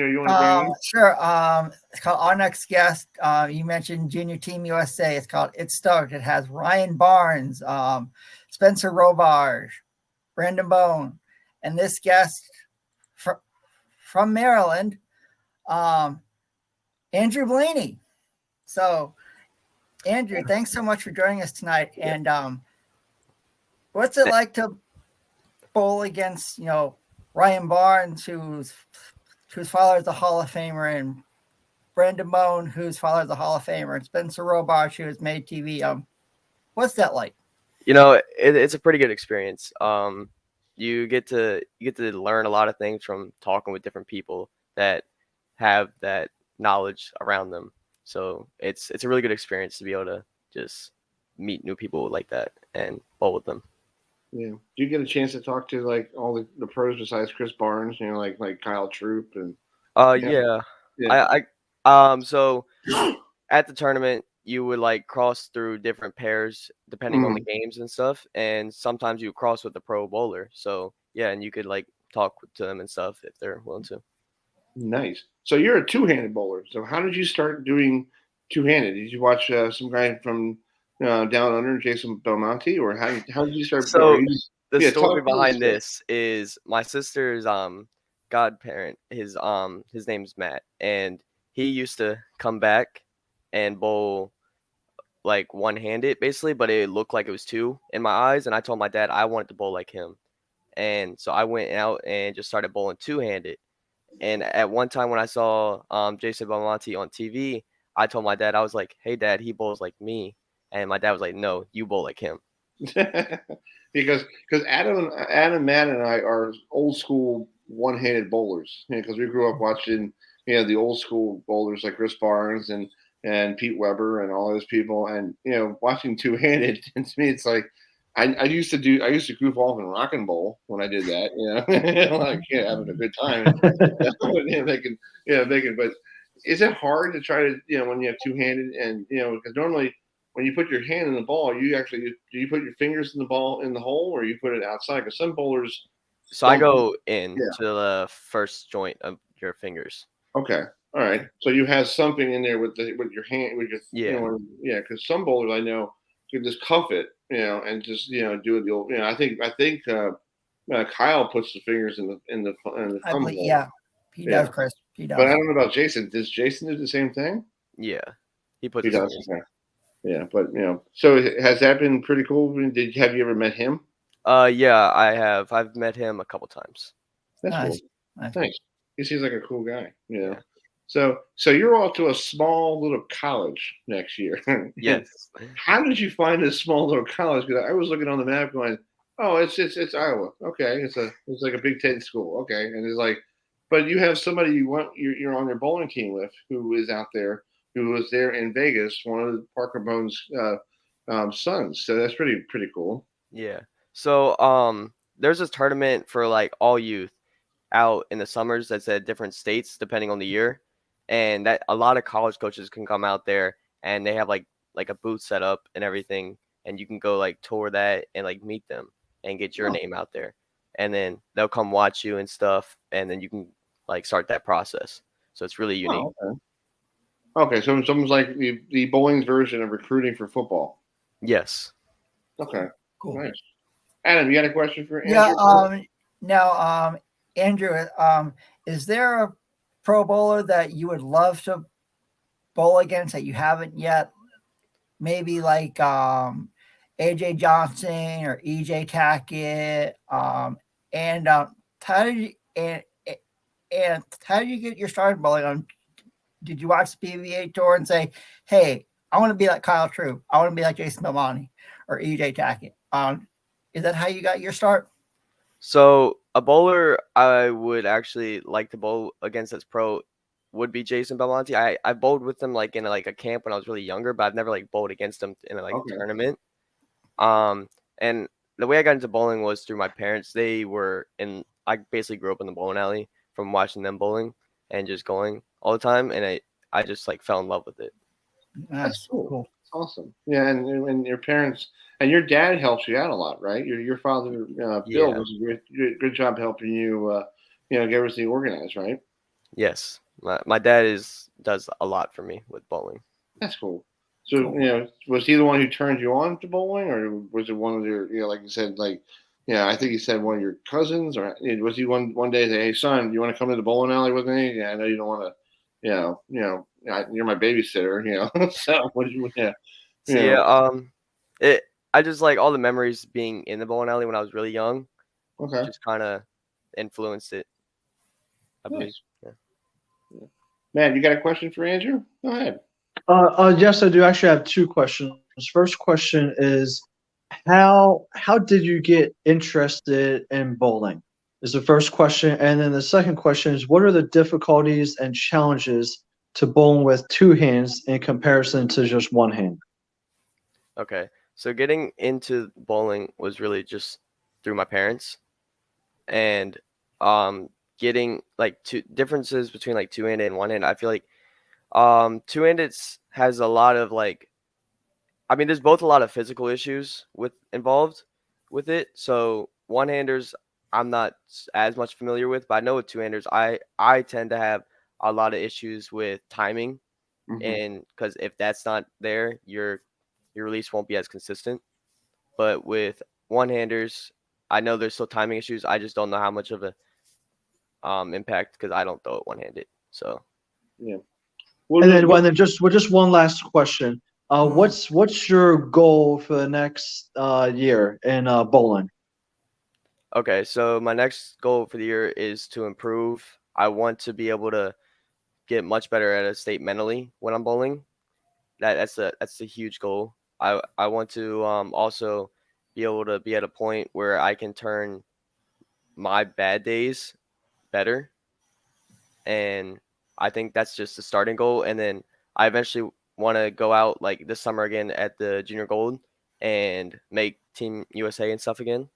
You want to bring in? Sure. It's called Our Next Guest. You mentioned Junior Team USA. It's called It Stoked. It has Ryan Barnes, Spencer Robarge, Brandon Bone, and this guest from Maryland, Andru Blaney. So, Andru, thanks so much for joining us tonight. And what's it like to bowl against, Ryan Barnes, whose father is a Hall of Famer, and Brandon Bone, whose father is a Hall of Famer, and Spencer Robarge, who has made TV. What's that like? It's a pretty good experience. You get to learn a lot of things from talking with different people that have that knowledge around them. So it's a really good experience to be able to just meet new people like that and bowl with them. Yeah. Do you get a chance to talk to like all the pros besides Chris Barnes? Like Kyle Troop and. Yeah. So at the tournament, you would like cross through different pairs depending on the games and stuff, and sometimes you cross with a pro bowler. So yeah, and you could like talk to them and stuff if they're willing to. Nice. So you're a two-handed bowler. So how did you start doing two-handed? Did you watch some guy from down under, Jason Belmonte, or how did you start? So the story behind this is my sister's godparent. His name's Matt, and he used to come back and bowl like one-handed basically, but it looked like it was two in my eyes, and I told my dad I wanted to bowl like him. And so I went out and just started bowling two-handed. And at one time when I saw Jason Belmonte on TV, I told my dad, I was like, "Hey dad, he bowls like me." And my dad was like, "No, you bowl like him." because Adam, Matt, and I are old school one-handed bowlers. Because we grew up watching the old school bowlers like Chris Barnes and Pete Weber and all those people, and watching two-handed. And to me, it's like I used to goof off and rock and bowl when I did that. Like having a good time, making. But is it hard to try to when you have two-handed and because normally when you put your hand in the ball, do you put your fingers in the ball in the hole, or you put it outside? Because some bowlers. So I go in to the first joint of your fingers. Okay, all right. So you have something in there with your hand with your Because some bowlers I know can just cuff it, and just do it the old. I think Kyle puts the fingers in the thumb hole. Yeah, he does, Chris. He does. But I don't know about Jason. Does Jason do the same thing? Yeah, he puts. He does. Okay. Yeah, but so has that been pretty cool? Have you ever met him? Yeah, I have. I've met him a couple times. That's cool. Nice. He seems like a cool guy. Yeah. So you're off to a small little college next year. Yes. How did you find this small little college? Because I was looking on the map going, oh, it's Iowa. Okay, it's like a Big Ten school. Okay, and it's like, but you have somebody you're on your bowling team with who is out there, who was there in Vegas, one of Parker Bone's sons. So that's pretty cool. Yeah. So there's this tournament for like all youth out in the summers that's at different states depending on the year, and that a lot of college coaches can come out there, and they have like a booth set up and everything, and you can go like tour that and like meet them and get your name out there, and then they'll come watch you and stuff, and then you can like start that process. So it's really unique. Okay, so it's almost like the bowling's version of recruiting for football. Yes. Okay, cool. Nice. Adam, you got a question for Andru? Yeah. Now, Andru, is there a pro bowler that you would love to bowl against that you haven't yet? Maybe like AJ Johnson or EJ Tackett. And how did you get your start bowling on? Did you watch the PVA tour and say, "Hey, I want to be like Kyle Troop. I want to be like Jason Belmonte or EJ Tackett"? Is that how you got your start? So a bowler I would actually like to bowl against as pro would be Jason Belmonte. I bowled with him like in like a camp when I was really younger, but I've never like bowled against him in a tournament. And the way I got into bowling was through my parents. I basically grew up in the bowling alley from watching them bowling and just going all the time, and I just like fell in love with it. That's cool. That's awesome. Yeah, and your parents and your dad helps you out a lot, right? Your father, Bill, does a good job helping you, get everything organized, right? Yes, my dad does a lot for me with bowling. That's cool. So, was he the one who turned you on to bowling, or was it one of your, like you said, like, I think you said one of your cousins, or was he one day say, hey, son, you want to come to the bowling alley with me? Yeah, I know you don't want to, you're my babysitter, so what did you, So yeah, it I just like all the memories being in the bowling alley when I was really young, okay, just kind of influenced it, I believe. nice. Yeah. Yeah. Man, you got a question for Andrew? Go ahead. Yes, I do. Actually, I have two questions. First question is, how did you get interested in bowling? Is the first question, and then the second question is, what are the difficulties and challenges to bowling with two hands in comparison to just one hand? Okay, so getting into bowling was really just through my parents, and getting like two differences between like two-handed and one-handed. I feel like two-handed has a lot of like, I mean, there's both a lot of physical issues involved with it. So one-handers, I'm not as much familiar with, but I know with two-handers, I tend to have a lot of issues with timing, Mm-hmm. and because if that's not there, your release won't be as consistent. But with one-handers, I know there's still timing issues. I just don't know how much of a impact because I don't throw it one-handed. So Yeah. And then just one last question. What's your goal for the next year in bowling? okay, so my next goal for the year is to improve. I want to be able to get much better at a state mentally when I'm bowling. That's a huge goal. I want to also be able to be at a point where I can turn my bad days better, and I think that's just the starting goal. And then I eventually want to go out like this summer again at the junior gold and make Team USA and stuff again.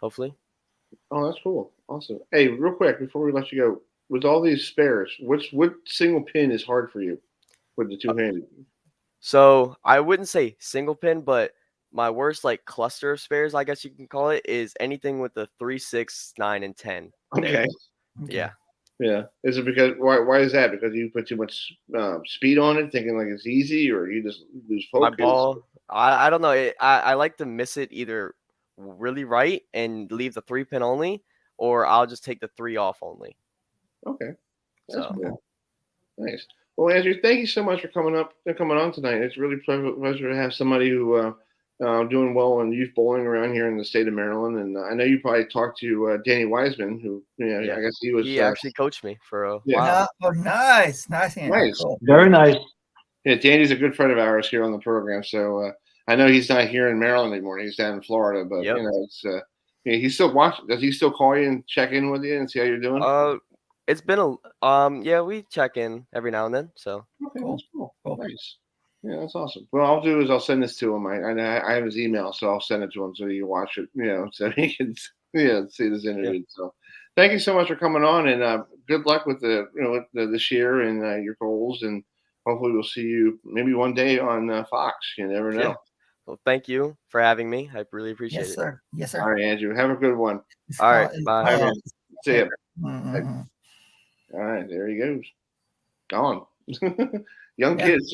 Hopefully. Oh, that's cool. Awesome. Hey, real quick before we let you go, with all these spares, what single pin is hard for you with the two-handed? So I wouldn't say single pin, but my worst like cluster of spares, I guess you can call it, is anything with the 3, 6, 9, and 10. Okay. There. Okay. Yeah. Yeah. Is it because why is that? Because you put too much speed on it, thinking like it's easy, or you just lose My focus? ball, I don't know. I like to miss it either really right and leave the 3 pin only, or I'll just take the 3 off only. Okay, that's So cool. Nice. Well, Andrew, thank you so much for coming on tonight. It's really pleasure to have somebody who doing well in youth bowling around here in the state of Maryland. And I know you probably talked to Danny Wiseman, who yeah, I guess he was. he actually coached me for a Yeah. while. Oh, nice. Nice. Cool. Very nice. Yeah, Danny's a good friend of ours here on the program. So I know he's not here in Maryland anymore. He's down in Florida, but Yep. it's he's still watching. Does he still call you and check in with you and see how you're doing? It's been yeah, we check in every now and then. So Okay, Cool. that's cool. Cool. Nice. Yeah, that's awesome. What I'll do is I'll send this to him. I have his email, so I'll send it to him so he can watch it. So he can see this interview. Yeah. So thank you so much for coming on, and good luck with this year and your goals, and hopefully we'll see you maybe one day on Fox. You never know. Yeah. Well, thank you for having me. I really appreciate Yes, it. sir. Yes, sir. All right, Andrew. Have a good one. All right, bye. All right, man. See ya. Mhm. All right, there he goes. Gone. Young Yeah. kids,